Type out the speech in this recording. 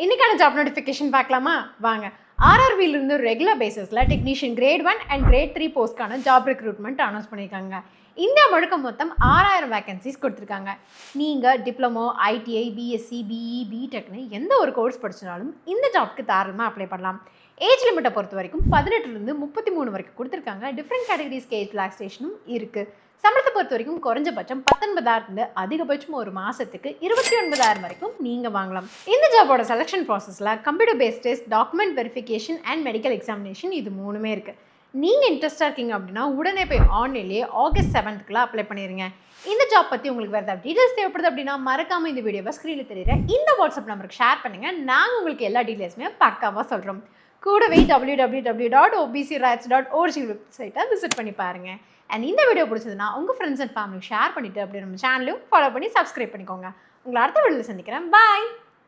இன்னைக்கான job notification பார்க்கலாமா வாங்க. ஆர்ஆர்பியிலிருந்து ரெகுலர் பேசிஸில் டெக்னீஷியன் கிரேட் 1 அண்ட் கிரேட் 3 போஸ்ட்கான ஜாப் ரெக்ரூட்மெண்ட் அனௌன்ஸ் பண்ணியிருக்காங்க. இந்தியா முழுக்க மொத்தம் 6000 வேகன்சிஸ் கொடுத்துருக்காங்க. நீங்கள் டிப்ளமோ, ஐடிஐ, பிஎஸ்சி, பிஇ, பிடெக்னு எந்த ஒரு கோர்ஸ் படிச்சினாலும் இந்த ஜாப்க்கு தாராளமாக அப்ளை பண்ணலாம். ஏஜ் லிமிட்டை பொறுத்த வரைக்கும் 18லேருந்து 33 வரைக்கும் கொடுத்துருக்காங்க. டிஃப்ரெண்ட் கேட்டகரிஸ்க்கு ஏஜ் ரிலாக்ஸேஷனும் இருக்குது. சம்பளத்தை பொறுத்த வரைக்கும் குறைஞ்சபட்சம் 19,000 அதிகபட்சம் ஒரு மாதத்துக்கு 29,000 வரைக்கும் நீங்கள் வாங்கலாம். இந்த ஜாபோட செலெக்ஷன் ப்ராசஸில் computer based test, document verification and medical examination இது மூணுமே இருக்குது. நீங்கள் இன்ட்ரெஸ்ட்டாக இருக்கீங்க அப்படின்னா உடனே போய் ஆன்லைன்லேயே ஆகஸ்ட் 7th அப்ளை பண்ணிடுங்க. இந்த ஜாப் பற்றி உங்களுக்கு வேறு ஏதாவது டீட்டெயில்ஸ் தேவைப்படுது அப்படின்னா மறக்காமல் இந்த வீடியோவை ஸ்க்ரீனில் தெரியுற இந்த வாட்ஸ்அப் நம்பருக்கு ஷேர் பண்ணுங்கள். நாங்கள் உங்களுக்கு எல்லா டீட்டெயில்ஸுமே பக்காவாக சொல்கிறோம். கூடவே www.obcrights.org வெப்சைட்டை விசிட் பண்ணி பாருங்கள். அண்ட் இந்த வீடியோ பிடிச்சதுன்னா உங்கள் ஃப்ரெண்ட்ஸ் அண்ட் ஃபேமிலிக்கு ஷேர் பண்ணிவிட்டு அப்படியே நம்ம சேனலையும் ஃபாலோ பண்ணி சப்ஸ்கிரைப் பண்ணிக்கோங்க. உங்களை அடுத்த வீடியோவில் சந்திக்கிறேன். பாய்.